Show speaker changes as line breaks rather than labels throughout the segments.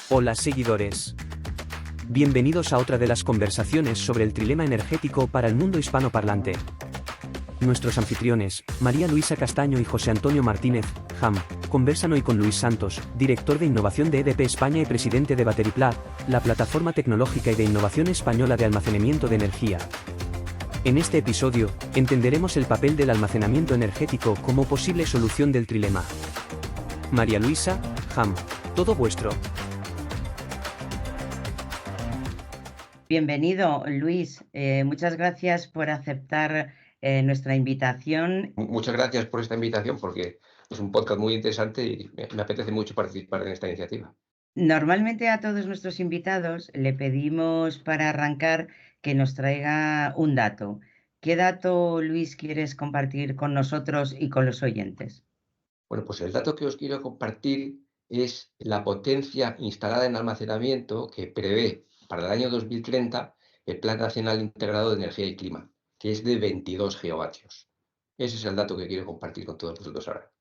Hola seguidores. Bienvenidos a otra de las conversaciones sobre el trilema energético para el mundo hispanoparlante. Nuestros anfitriones, María Luisa Castaño y José Antonio Martínez, JAM, conversan hoy con Luis Santos, director de innovación de EDP España y presidente de Batteryplat, la plataforma tecnológica y de innovación española de almacenamiento de energía. En este episodio, entenderemos el papel del almacenamiento energético como posible solución del trilema. María Luisa, JAM, todo vuestro.
Bienvenido, Luis. Muchas gracias por aceptar nuestra invitación.
Muchas gracias por esta invitación porque es un podcast muy interesante y me apetece mucho participar en esta iniciativa.
Normalmente a todos nuestros invitados le pedimos para arrancar que nos traiga un dato. ¿Qué dato, Luis, quieres compartir con nosotros y con los oyentes?
Bueno, pues el dato que os quiero compartir es la potencia instalada en almacenamiento que prevé para el año 2030 el Plan Nacional Integrado de Energía y Clima, que es de 22 gigavatios. Ese es el dato que quiero compartir con todos vosotros ahora.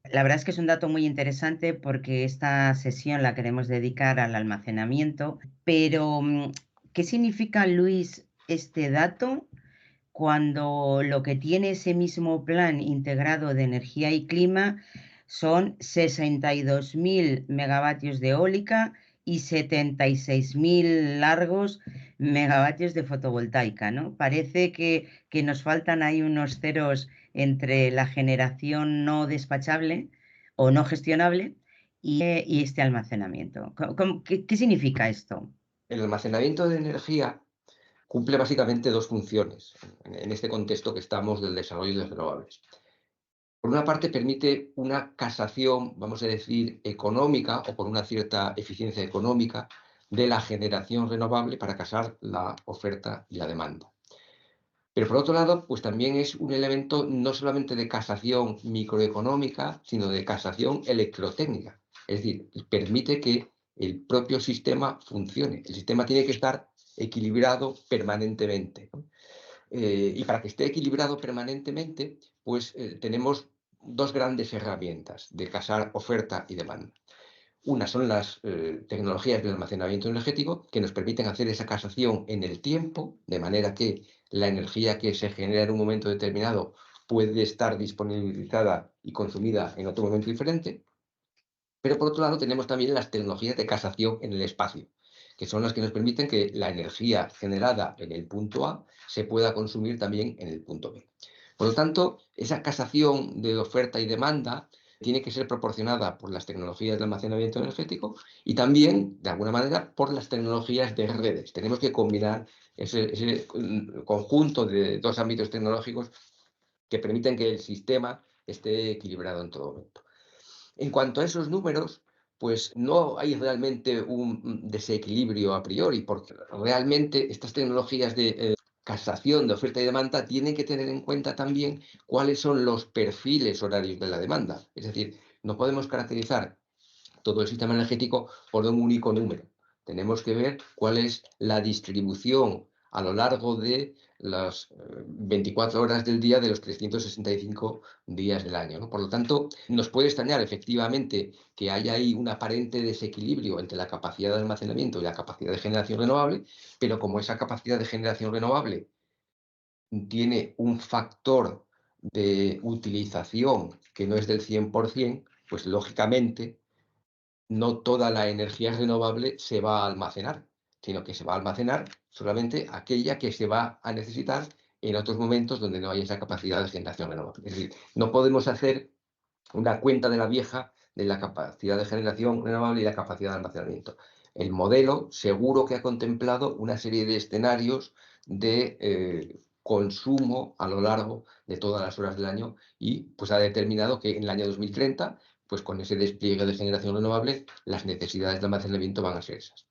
La verdad es que es un dato muy interesante porque esta sesión la queremos dedicar al almacenamiento, pero ¿qué significa, Luis, este dato cuando lo que tiene ese mismo plan integrado de energía y clima son 62.000 megavatios de eólica y 76.000 largos megavatios de fotovoltaica, ¿no? Parece que nos faltan ahí unos ceros entre la generación no despachable o no gestionable y este almacenamiento. ¿Qué significa esto?
El almacenamiento de energía cumple básicamente dos funciones en este contexto que estamos del desarrollo de renovables. Por una parte, permite una casación, vamos a decir, económica o por una cierta eficiencia económica de la generación renovable para casar la oferta y la demanda. Pero por otro lado, pues también es un elemento no solamente de casación microeconómica, sino de casación electrotécnica. Es decir, permite que el propio sistema funcione. El sistema tiene que estar equilibrado permanentemente, ¿no? Y para que esté equilibrado permanentemente, pues tenemos dos grandes herramientas de casar oferta y demanda. Una son las tecnologías de almacenamiento energético que nos permiten hacer esa casación en el tiempo, de manera que la energía que se genera en un momento determinado puede estar disponibilizada y consumida en otro momento diferente. Pero por otro lado tenemos también las tecnologías de casación en el espacio, que son las que nos permiten que la energía generada en el punto A se pueda consumir también en el punto B. Por lo tanto, esa casación de oferta y demanda tiene que ser proporcionada por las tecnologías de almacenamiento energético y también, de alguna manera, por las tecnologías de redes. Tenemos que combinar ese conjunto de dos ámbitos tecnológicos que permiten que el sistema esté equilibrado en todo momento. En cuanto a esos números, pues no hay realmente un desequilibrio a priori, porque realmente estas tecnologías de casación de oferta y demanda tienen que tener en cuenta también cuáles son los perfiles horarios de la demanda. Es decir, no podemos caracterizar todo el sistema energético por un único número. Tenemos que ver cuál es la distribución a lo largo de las 24 horas del día de los 365 días del año, ¿no? Por lo tanto, nos puede extrañar efectivamente que haya ahí un aparente desequilibrio entre la capacidad de almacenamiento y la capacidad de generación renovable, pero como esa capacidad de generación renovable tiene un factor de utilización que no es del 100%, pues lógicamente no toda la energía renovable se va a almacenar, sino que se va a almacenar solamente aquella que se va a necesitar en otros momentos donde no hay esa capacidad de generación renovable. Es decir, no podemos hacer una cuenta de la vieja de la capacidad de generación renovable y la capacidad de almacenamiento. El modelo seguro que ha contemplado una serie de escenarios de consumo a lo largo de todas las horas del año y pues ha determinado que en el año 2030, pues con ese despliegue de generación renovable, las necesidades de almacenamiento van a ser esas.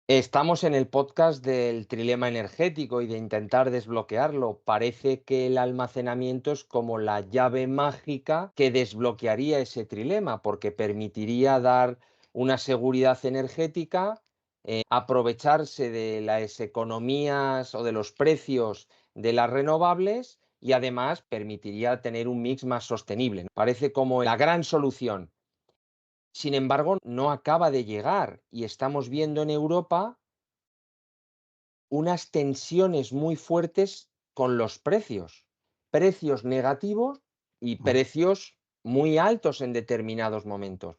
Estamos en el podcast del trilema energético y de intentar desbloquearlo. Parece que el almacenamiento es como la llave mágica que desbloquearía ese trilema, porque permitiría dar una seguridad energética, aprovecharse de las economías o de los precios de las renovables y además permitiría tener un mix más sostenible. Parece como la gran solución. Sin embargo, no acaba de llegar y estamos viendo en Europa unas tensiones muy fuertes con los precios negativos y precios muy altos en determinados momentos.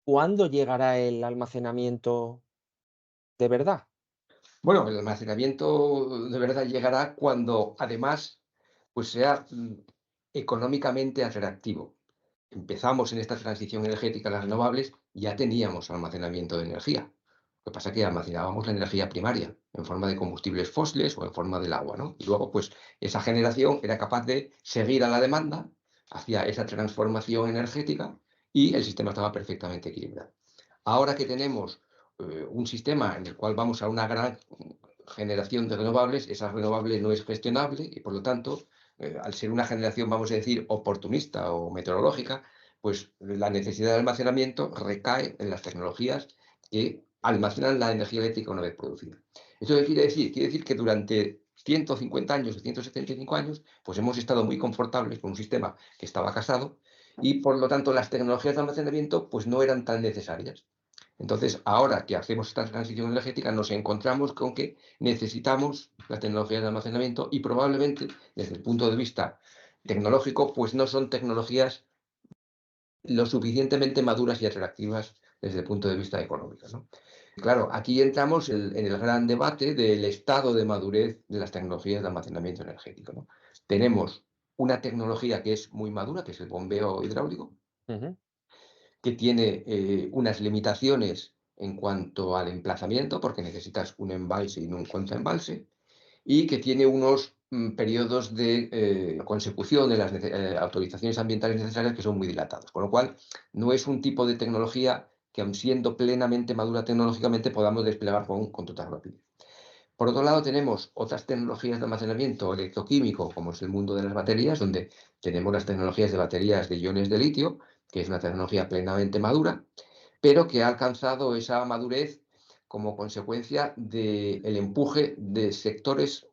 ¿Cuándo llegará el almacenamiento de verdad?
Bueno, el almacenamiento de verdad llegará cuando además pues sea económicamente atractivo. Empezamos en esta transición energética a las renovables, ya teníamos almacenamiento de energía. Lo que pasa es que almacenábamos la energía primaria en forma de combustibles fósiles o en forma del agua, ¿no? Y luego, pues, esa generación era capaz de seguir a la demanda, hacía esa transformación energética y el sistema estaba perfectamente equilibrado. Ahora que tenemos un sistema en el cual vamos a una gran generación de renovables, esa renovable no es gestionable y, por lo tanto, al ser una generación, vamos a decir, oportunista o meteorológica, pues la necesidad de almacenamiento recae en las tecnologías que almacenan la energía eléctrica una vez producida. ¿Eso qué quiere decir? Quiere decir que durante 150 años o 175 años, pues hemos estado muy confortables con un sistema que estaba casado y, por lo tanto, las tecnologías de almacenamiento pues no eran tan necesarias. Entonces, ahora que hacemos esta transición energética, nos encontramos con que necesitamos las tecnologías de almacenamiento y probablemente, desde el punto de vista tecnológico, pues no son tecnologías lo suficientemente maduras y atractivas desde el punto de vista económico, ¿no? Claro, aquí entramos en el gran debate del estado de madurez de las tecnologías de almacenamiento energético, ¿no? Tenemos una tecnología que es muy madura, que es el bombeo hidráulico,
Ujú.
que tiene unas limitaciones en cuanto al emplazamiento, porque necesitas un embalse y no un contraembalse, y que tiene unos periodos de consecución de las autorizaciones ambientales necesarias que son muy dilatados. Con lo cual, no es un tipo de tecnología que, aun siendo plenamente madura tecnológicamente, podamos desplegar con total rapidez. Por otro lado, tenemos otras tecnologías de almacenamiento electroquímico, como es el mundo de las baterías, donde tenemos las tecnologías de baterías de iones de litio, que es una tecnología plenamente madura, pero que ha alcanzado esa madurez como consecuencia del empuje de sectores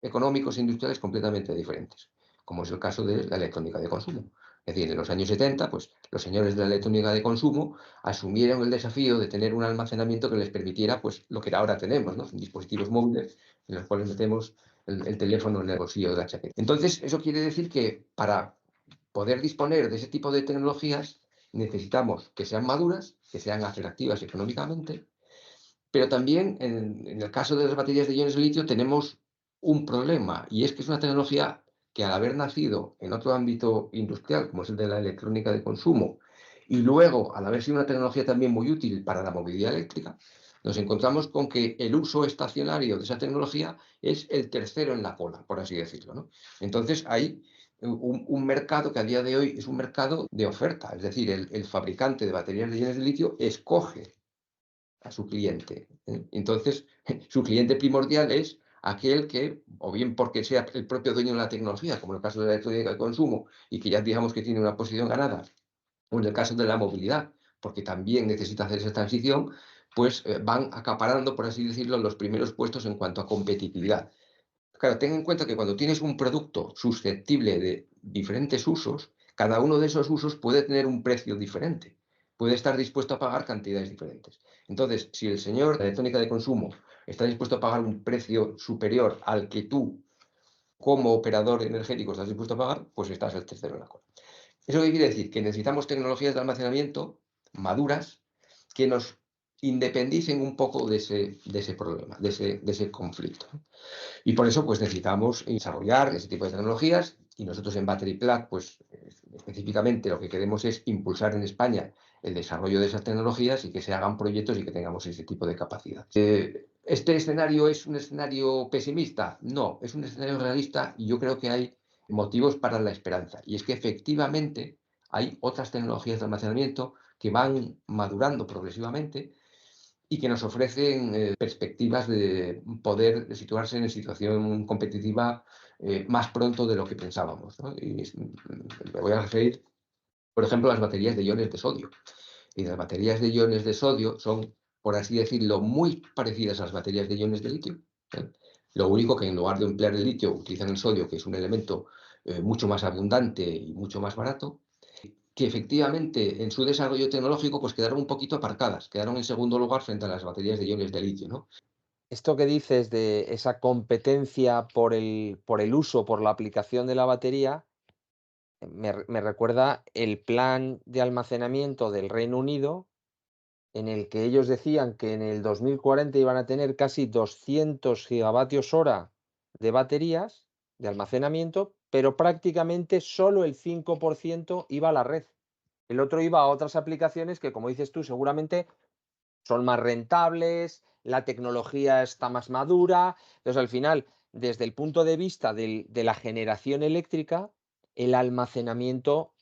económicos e industriales completamente diferentes, como es el caso de la electrónica de consumo. Es decir, en los años 70, pues los señores de la electrónica de consumo asumieron el desafío de tener un almacenamiento que les permitiera, pues, lo que ahora tenemos, ¿no? Dispositivos móviles en los cuales metemos el teléfono en el bolsillo de la chaqueta. Entonces, eso quiere decir que para poder disponer de ese tipo de tecnologías necesitamos que sean maduras, que sean atractivas económicamente, pero también en el caso de las baterías de iones de litio tenemos un problema, y es que es una tecnología que, al haber nacido en otro ámbito industrial, como es el de la electrónica de consumo, y luego al haber sido una tecnología también muy útil para la movilidad eléctrica, nos encontramos con que el uso estacionario de esa tecnología es el tercero en la cola, por así decirlo, ¿no? Entonces hay un mercado que a día de hoy es un mercado de oferta, es decir, el fabricante de baterías de iones de litio escoge a su cliente, ¿eh? Entonces, su cliente primordial es aquel que, o bien porque sea el propio dueño de la tecnología, como en el caso de la electrónica de consumo, y que ya digamos que tiene una posición ganada, o en el caso de la movilidad, porque también necesita hacer esa transición, pues van acaparando, por así decirlo, los primeros puestos en cuanto a competitividad. Claro, ten en cuenta que cuando tienes un producto susceptible de diferentes usos, cada uno de esos usos puede tener un precio diferente, puede estar dispuesto a pagar cantidades diferentes. Entonces, si el señor de electrónica de consumo está dispuesto a pagar un precio superior al que tú, como operador energético, estás dispuesto a pagar, pues estás el tercero en la cola. ¿Eso qué quiere decir? Que necesitamos tecnologías de almacenamiento maduras que nos independicen un poco de ese problema, de ese conflicto. Y por eso, pues necesitamos desarrollar ese tipo de tecnologías, y nosotros en Battery Plug, pues específicamente lo que queremos es impulsar en España el desarrollo de esas tecnologías y que se hagan proyectos y que tengamos ese tipo de capacidad. ¿Este escenario es un escenario pesimista? No, es un escenario realista, y yo creo que hay motivos para la esperanza. Y es que efectivamente hay otras tecnologías de almacenamiento que van madurando progresivamente y que nos ofrecen perspectivas de poder situarse en situación competitiva más pronto de lo que pensábamos, ¿no? Y me voy a referir, por ejemplo, a las baterías de iones de sodio. Y las baterías de iones de sodio son, por así decirlo, muy parecidas a las baterías de iones de litio, ¿eh? Lo único que, en lugar de emplear el litio, utilizan el sodio, que es un elemento mucho más abundante y mucho más barato. que efectivamente en su desarrollo tecnológico pues quedaron un poquito aparcadas, quedaron en segundo lugar frente a las baterías de iones de litio, ¿no?
Esto que dices de esa competencia por el uso, por la aplicación de la batería, me recuerda el plan de almacenamiento del Reino Unido, en el que ellos decían que en el 2040 iban a tener casi 200 gigavatios hora de baterías de almacenamiento, pero prácticamente solo el 5% iba a la red. El otro iba a otras aplicaciones que, como dices tú, seguramente son más rentables, la tecnología está más madura. Entonces, al final, desde el punto de vista de la generación eléctrica, el almacenamiento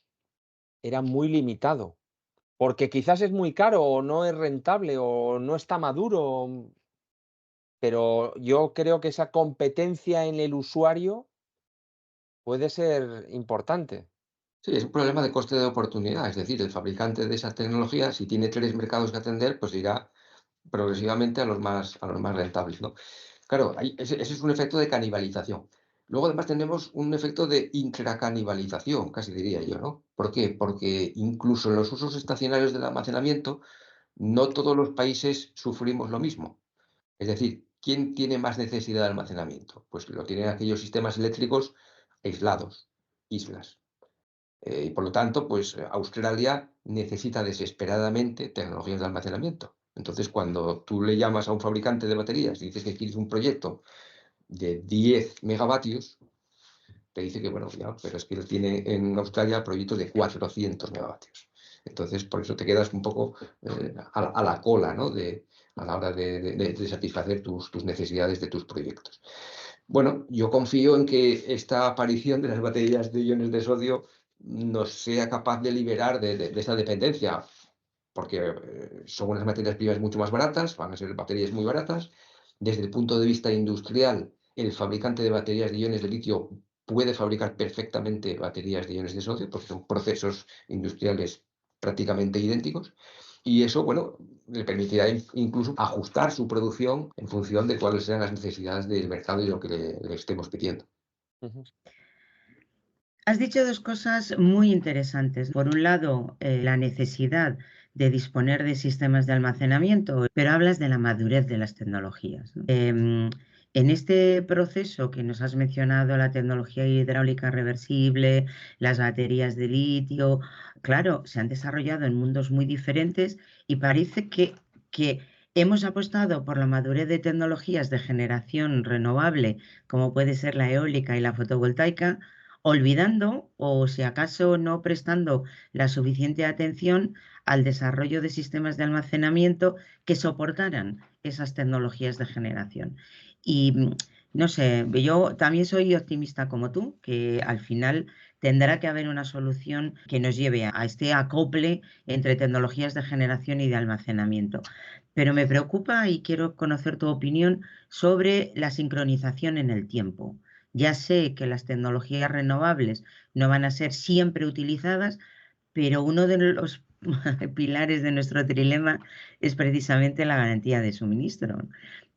era muy limitado. Porque quizás es muy caro o no es rentable o no está maduro, pero yo creo que esa competencia en el usuario puede ser importante.
Sí, es un problema de coste de oportunidad, es decir, el fabricante de esa tecnología, si tiene 3 mercados que atender, pues irá progresivamente a los más rentables, ¿no? Claro, ese es un efecto de canibalización. Luego, además, tenemos un efecto de intracanibalización, casi diría yo, ¿no? ¿Por qué? Porque incluso en los usos estacionarios del almacenamiento, no todos los países sufrimos lo mismo. Es decir, ¿quién tiene más necesidad de almacenamiento? Pues lo tienen aquellos sistemas eléctricos aislados, islas. Y por lo tanto, pues Australia necesita desesperadamente tecnologías de almacenamiento. Entonces, cuando tú le llamas a un fabricante de baterías y dices que quieres un proyecto de 10 megavatios, te dice que, bueno, ya, pero es que él tiene en Australia proyectos de 400 megavatios. Entonces, por eso te quedas un poco a la cola, ¿no? A la hora de satisfacer tus necesidades de tus proyectos. Bueno, yo confío en que esta aparición de las baterías de iones de sodio nos sea capaz de liberar de esta dependencia, porque son unas materias primas mucho más baratas, van a ser baterías muy baratas. Desde el punto de vista industrial, el fabricante de baterías de iones de litio puede fabricar perfectamente baterías de iones de sodio, porque son procesos industriales prácticamente idénticos. Y eso, bueno, le permitirá incluso ajustar su producción en función de cuáles sean las necesidades del mercado y lo que le estemos pidiendo.
Ujú.
Has dicho dos cosas muy interesantes. Por un lado, la necesidad de disponer de sistemas de almacenamiento, pero hablas de la madurez de las tecnologías, ¿no? En este proceso que nos has mencionado, la tecnología hidráulica reversible, las baterías de litio, claro, se han desarrollado en mundos muy diferentes y parece que hemos apostado por la madurez de tecnologías de generación renovable, como puede ser la eólica y la fotovoltaica, olvidando o si acaso no prestando la suficiente atención al desarrollo de sistemas de almacenamiento que soportaran esas tecnologías de generación. Y no sé, yo también soy optimista como tú, que al final tendrá que haber una solución que nos lleve a este acople entre tecnologías de generación y de almacenamiento. Pero me preocupa y quiero conocer tu opinión sobre la sincronización en el tiempo. Ya sé que las tecnologías renovables no van a ser siempre utilizadas, pero uno de los pilares de nuestro trilema es precisamente la garantía de suministro.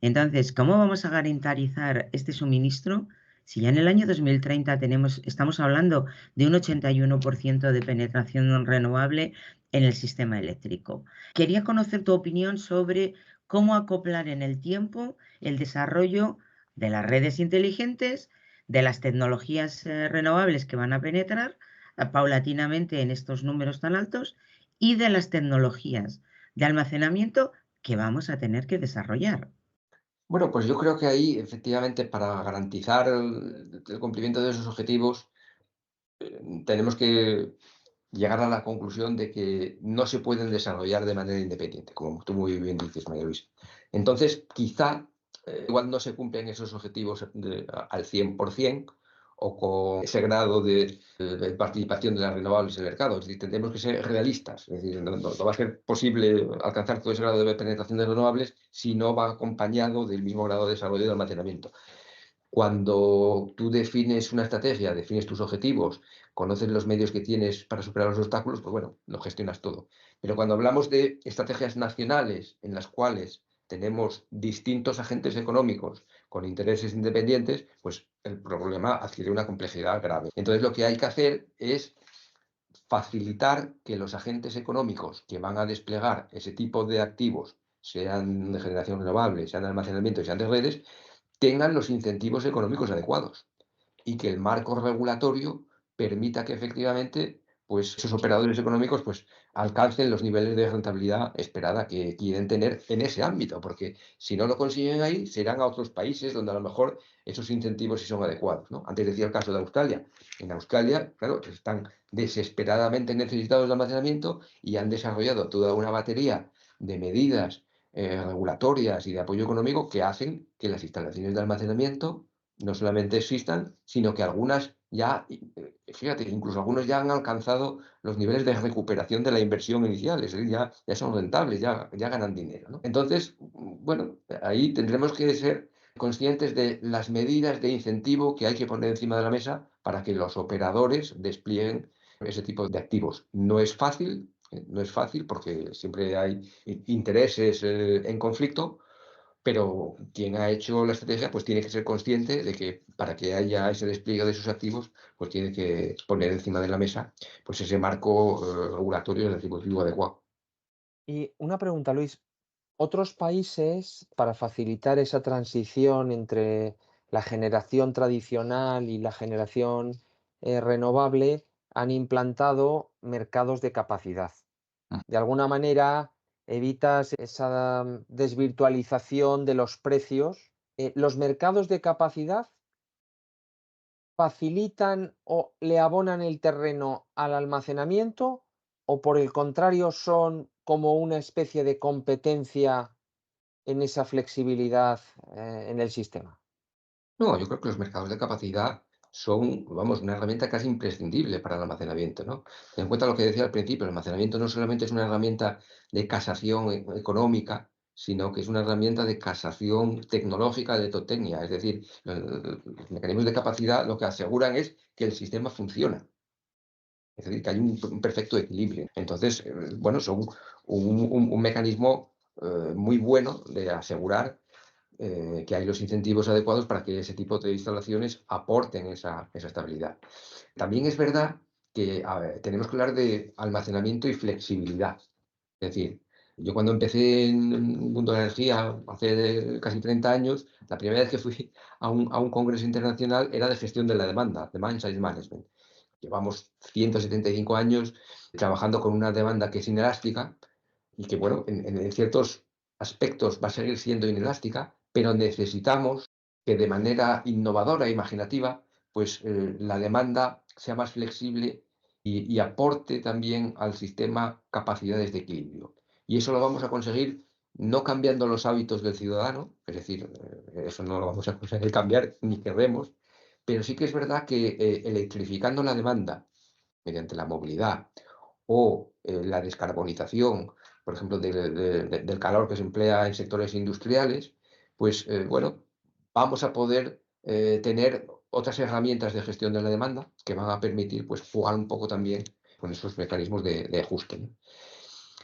Entonces, ¿cómo vamos a garantizar este suministro si ya en el año 2030 estamos hablando de un 81% de penetración renovable en el sistema eléctrico? Quería conocer tu opinión sobre cómo acoplar en el tiempo el desarrollo de las redes inteligentes, de las tecnologías renovables que van a penetrar paulatinamente en estos números tan altos y de las tecnologías de almacenamiento que vamos a tener que desarrollar.
Bueno, pues yo creo que ahí, efectivamente, para garantizar el cumplimiento de esos objetivos, tenemos que llegar a la conclusión de que no se pueden desarrollar de manera independiente, como tú muy bien dices, María Luisa. Entonces, quizá igual no se cumplen esos objetivos al 100% o con ese grado de participación de las renovables en el mercado. Es decir, tendremos que ser realistas. Es decir, no va a ser posible alcanzar todo ese grado de penetración de renovables si no va acompañado del mismo grado de desarrollo de almacenamiento. Cuando tú defines una estrategia, defines tus objetivos, conoces los medios que tienes para superar los obstáculos, pues bueno, lo gestionas todo. Pero cuando hablamos de estrategias nacionales en las cuales tenemos distintos agentes económicos con intereses independientes, pues el problema adquiere una complejidad grave. Entonces lo que hay que hacer es facilitar que los agentes económicos que van a desplegar ese tipo de activos, sean de generación renovable, sean de almacenamiento y sean de redes, tengan los incentivos económicos adecuados y que el marco regulatorio permita que efectivamente pues, esos operadores económicos pues, alcancen los niveles de rentabilidad esperada que quieren tener en ese ámbito, porque si no lo consiguen ahí, se irán a otros países donde a lo mejor esos incentivos sí son adecuados, ¿no? Antes decía el caso de Australia. En Australia, claro, están desesperadamente necesitados de almacenamiento y han desarrollado toda una batería de medidas regulatorias y de apoyo económico que hacen que las instalaciones de almacenamiento no solamente existan, sino que algunas ya, fíjate, incluso algunos ya han alcanzado los niveles de recuperación de la inversión inicial, es decir, ya son rentables, ya ganan dinero, ¿no? Entonces, bueno, ahí tendremos que ser conscientes de las medidas de incentivo que hay que poner encima de la mesa para que los operadores desplieguen ese tipo de activos. No es fácil, no es fácil porque siempre hay intereses en conflicto, pero quien ha hecho la estrategia pues tiene que ser consciente de que para que haya ese despliegue de sus activos, pues tiene que poner encima de la mesa pues ese marco regulatorio retributivo adecuado.
Y una pregunta, Luis. Otros países, para facilitar esa transición entre la generación tradicional y la generación renovable, han implantado mercados de capacidad. De alguna manera, evitas esa desvirtualización de los precios. ¿Los mercados de capacidad facilitan o le abonan el terreno al almacenamiento o por el contrario son como una especie de competencia en esa flexibilidad en el sistema?
No, yo creo que los mercados de capacidad son, vamos, una herramienta casi imprescindible para el almacenamiento, ¿no? Ten en cuenta lo que decía al principio, el almacenamiento no solamente es una herramienta de casación económica, sino que es una herramienta de casación tecnológica de tecnia. Es decir, los mecanismos de capacidad lo que aseguran es que el sistema funciona. Es decir, que hay un perfecto equilibrio. Entonces, bueno, son un mecanismo muy bueno de asegurar que hay los incentivos adecuados para que ese tipo de instalaciones aporten esa estabilidad. También es verdad que tenemos que hablar de almacenamiento y flexibilidad. Es decir, yo cuando empecé en el mundo de la energía hace casi 30 años, la primera vez que fui a un congreso internacional era de gestión de la demanda, Demand Side Management. Llevamos 175 años trabajando con una demanda que es inelástica y que, bueno, en ciertos aspectos va a seguir siendo inelástica, pero necesitamos que de manera innovadora e imaginativa, pues la demanda sea más flexible y aporte también al sistema capacidades de equilibrio. Y eso lo vamos a conseguir no cambiando los hábitos del ciudadano, es decir, eso no lo vamos a conseguir cambiar ni queremos, pero sí que es verdad que electrificando la demanda mediante la movilidad o la descarbonización, por ejemplo, del calor que se emplea en sectores industriales, pues bueno, vamos a poder tener otras herramientas de gestión de la demanda que van a permitir pues, jugar un poco también con esos mecanismos de ajuste, ¿no?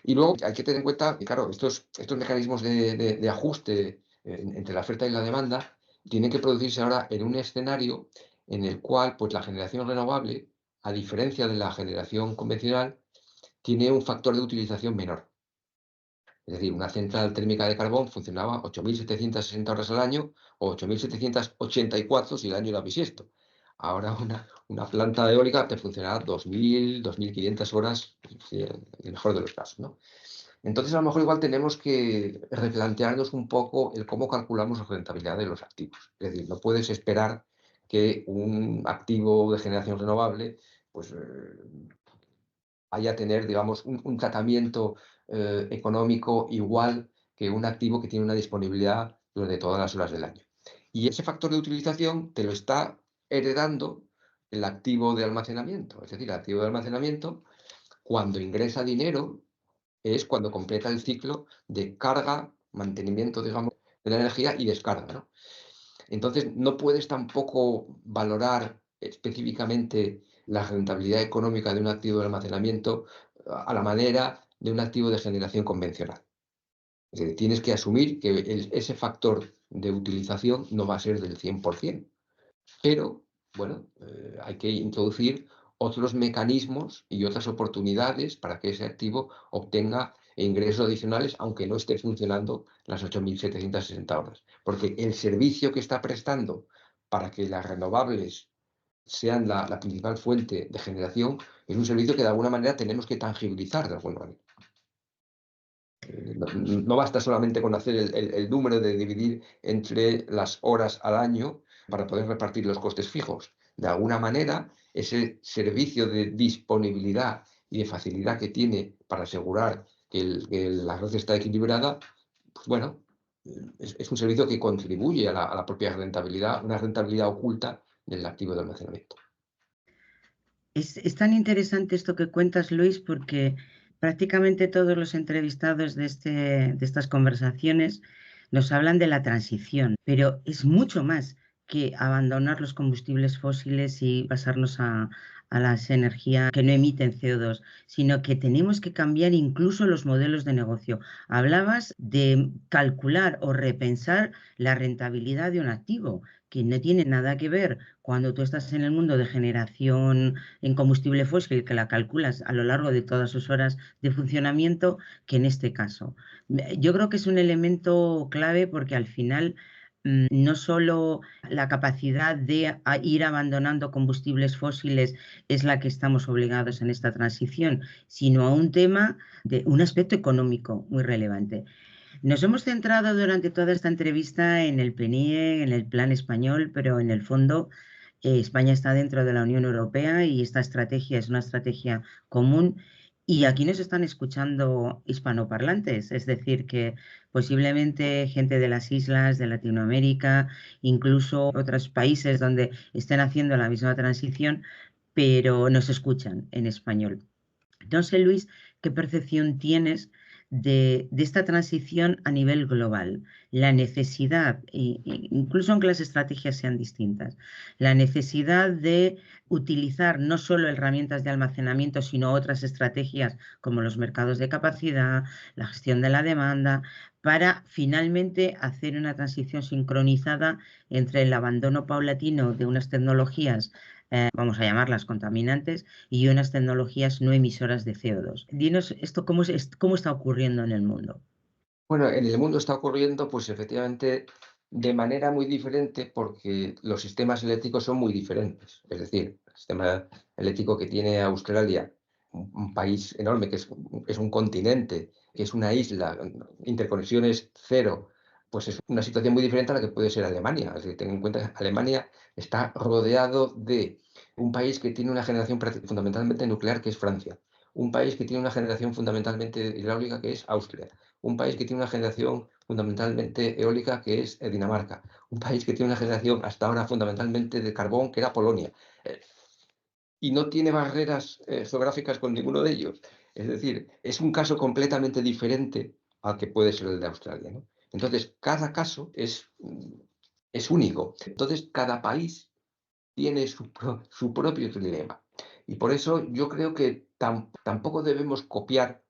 Y luego hay que tener en cuenta que, claro, estos mecanismos de ajuste entre la oferta y la demanda tienen que producirse ahora en un escenario en el cual pues, la generación renovable, a diferencia de la generación convencional, tiene un factor de utilización menor. Es decir, una central térmica de carbón funcionaba 8.760 horas al año o 8.784 si el año era bisiesto. Ahora una planta eólica te funcionará 2.000, 2.500 horas, en el mejor de los casos, ¿no? Entonces, a lo mejor igual tenemos que replantearnos un poco el cómo calculamos la rentabilidad de los activos. Es decir, no puedes esperar que un activo de generación renovable pues, vaya a tener, digamos, un tratamiento económico igual que un activo que tiene una disponibilidad durante todas las horas del año. Y ese factor de utilización te lo está heredando el activo de almacenamiento. Es decir, el activo de almacenamiento, cuando ingresa dinero, es cuando completa el ciclo de carga, mantenimiento, digamos, de la energía y descarga, ¿no? Entonces, no puedes tampoco valorar específicamente la rentabilidad económica de un activo de almacenamiento a la manera de un activo de generación convencional. Es decir, tienes que asumir que ese factor de utilización no va a ser del 100%, pero bueno, hay que introducir otros mecanismos y otras oportunidades para que ese activo obtenga ingresos adicionales, aunque no esté funcionando las 8.760 horas. Porque el servicio que está prestando para que las renovables sean la principal fuente de generación es un servicio que de alguna manera tenemos que tangibilizar de alguna manera. No basta solamente con hacer el número de dividir entre las horas al año para poder repartir los costes fijos. De alguna manera, ese servicio de disponibilidad y de facilidad que tiene para asegurar que la red está equilibrada, pues bueno, es un servicio que contribuye a la propia rentabilidad, una rentabilidad oculta del activo de almacenamiento.
Es tan interesante esto que cuentas, Luis, porque prácticamente todos los entrevistados de estas conversaciones nos hablan de la transición, pero es mucho más que abandonar los combustibles fósiles y pasarnos a las energías que no emiten CO2, sino que tenemos que cambiar incluso los modelos de negocio. Hablabas de calcular o repensar la rentabilidad de un activo, que no tiene nada que ver cuando tú estás en el mundo de generación en combustible fósil, que la calculas a lo largo de todas sus horas de funcionamiento, que en este caso. Yo creo que es un elemento clave porque al final no solo la capacidad de ir abandonando combustibles fósiles es la que estamos obligados en esta transición, sino a un tema de un aspecto económico muy relevante. Nos hemos centrado durante toda esta entrevista en el PNIE, en el Plan Español, pero en el fondo España está dentro de la Unión Europea y esta estrategia es una estrategia común. Y aquí nos están escuchando hispanoparlantes, es decir, que posiblemente gente de las islas, de Latinoamérica, incluso otros países donde estén haciendo la misma transición, pero nos escuchan en español. No sé, Luis, qué percepción tienes de esta transición a nivel global, la necesidad, incluso aunque las estrategias sean distintas, la necesidad de utilizar no solo herramientas de almacenamiento, sino otras estrategias como los mercados de capacidad, la gestión de la demanda, para finalmente hacer una transición sincronizada entre el abandono paulatino de unas tecnologías, vamos a llamarlas contaminantes, y unas tecnologías no emisoras de CO2. Dinos esto, ¿cómo está ocurriendo en el mundo?
Bueno, en el mundo está ocurriendo, pues efectivamente, de manera muy diferente porque los sistemas eléctricos son muy diferentes. Es decir, el sistema eléctrico que tiene Australia, un país enorme, que es un continente, que es una isla, interconexiones cero, pues es una situación muy diferente a la que puede ser Alemania. Es decir, ten en cuenta que Alemania está rodeado de un país que tiene una generación fundamentalmente nuclear, que es Francia. Un país que tiene una generación fundamentalmente hidráulica, que es Austria. Un país que tiene una generación fundamentalmente eólica, que es Dinamarca. Un país que tiene una generación hasta ahora fundamentalmente de carbón, que era Polonia. Y no tiene barreras geográficas con ninguno de ellos. Es decir, es un caso completamente diferente al que puede ser el de Australia, ¿no? Entonces, cada caso es único. Entonces, cada país tiene su propio dilema. Y por eso yo creo que tampoco debemos copiar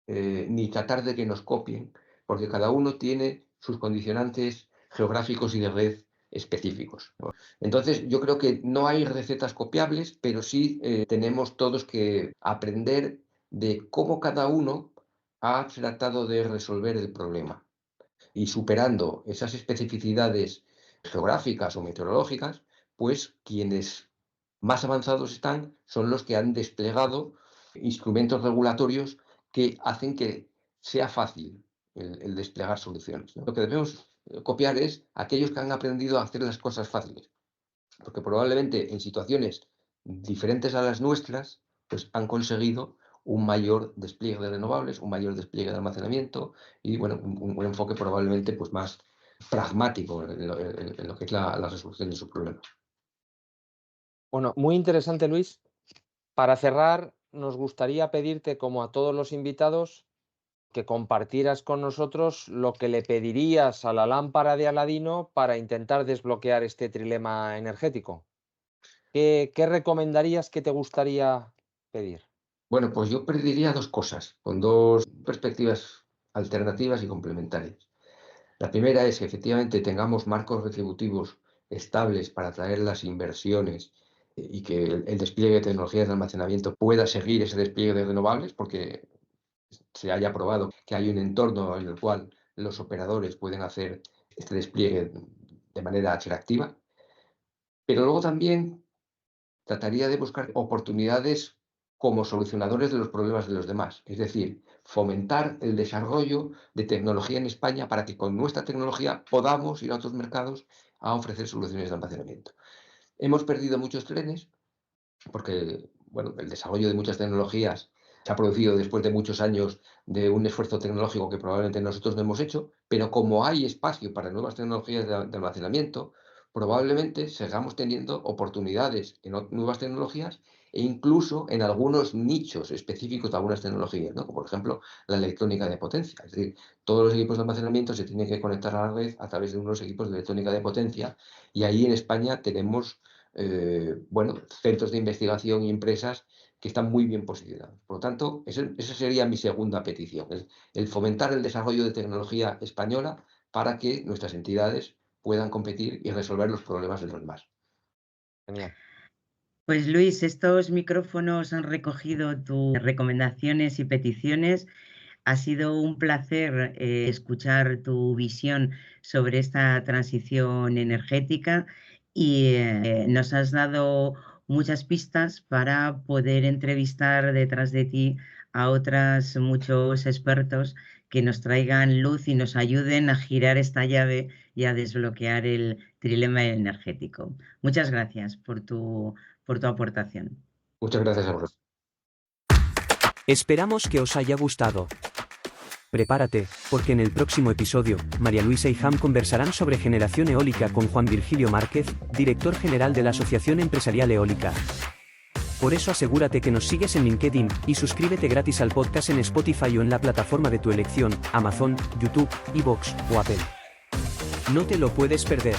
ni tratar de que nos copien, porque cada uno tiene sus condicionantes geográficos y de red específicos, ¿no? Entonces, yo creo que no hay recetas copiables, pero sí tenemos todos que aprender de cómo cada uno ha tratado de resolver el problema. Y superando esas especificidades geográficas o meteorológicas, pues quienes más avanzados están son los que han desplegado instrumentos regulatorios que hacen que sea fácil el desplegar soluciones, ¿no? Lo que debemos copiar es aquellos que han aprendido a hacer las cosas fáciles, porque probablemente en situaciones diferentes a las nuestras, pues han conseguido un mayor despliegue de renovables, un mayor despliegue de almacenamiento y bueno, un enfoque probablemente pues más pragmático en lo que es la resolución de sus problemas.
Bueno, muy interesante, Luis. Para cerrar, nos gustaría pedirte, como a todos los invitados, que compartieras con nosotros lo que le pedirías a la lámpara de Aladino para intentar desbloquear este trilema energético. ¿Qué recomendarías que te gustaría pedir?
Bueno, pues yo pediría dos cosas, con dos perspectivas alternativas y complementarias. La primera es que efectivamente tengamos marcos retributivos estables para atraer las inversiones y que el despliegue de tecnologías de almacenamiento pueda seguir ese despliegue de renovables, porque se haya probado que hay un entorno en el cual los operadores pueden hacer este despliegue de manera atractiva. Pero luego también trataría de buscar oportunidades como solucionadores de los problemas de los demás. Es decir, fomentar el desarrollo de tecnología en España para que con nuestra tecnología podamos ir a otros mercados a ofrecer soluciones de almacenamiento. Hemos perdido muchos trenes porque, bueno, el desarrollo de muchas tecnologías se ha producido después de muchos años de un esfuerzo tecnológico que probablemente nosotros no hemos hecho, pero como hay espacio para nuevas tecnologías de almacenamiento, probablemente sigamos teniendo oportunidades en nuevas tecnologías e incluso en algunos nichos específicos de algunas tecnologías, ¿no? Como por ejemplo la electrónica de potencia. Es decir, todos los equipos de almacenamiento se tienen que conectar a la red a través de unos equipos de electrónica de potencia, y ahí en España tenemos bueno, centros de investigación y empresas que están muy bien posicionados. Por lo tanto, esa sería mi segunda petición, el fomentar el desarrollo de tecnología española para que nuestras entidades puedan competir y resolver los problemas de los demás.
Genial.
Pues Luis, estos micrófonos han recogido tus recomendaciones y peticiones. Ha sido un placer escuchar tu visión sobre esta transición energética y nos has dado muchas pistas para poder entrevistar detrás de ti a muchos expertos que nos traigan luz y nos ayuden a girar esta llave y a desbloquear el trilema energético. Muchas gracias por tu aportación.
Muchas gracias a vosotros.
Esperamos que os haya gustado. Prepárate, porque en el próximo episodio, María Luisa y Ham conversarán sobre generación eólica con Juan Virgilio Márquez, director general de la Asociación Empresarial Eólica. Por eso asegúrate que nos sigues en LinkedIn y suscríbete gratis al podcast en Spotify o en la plataforma de tu elección, Amazon, YouTube, iVoox o Apple. No te lo puedes perder.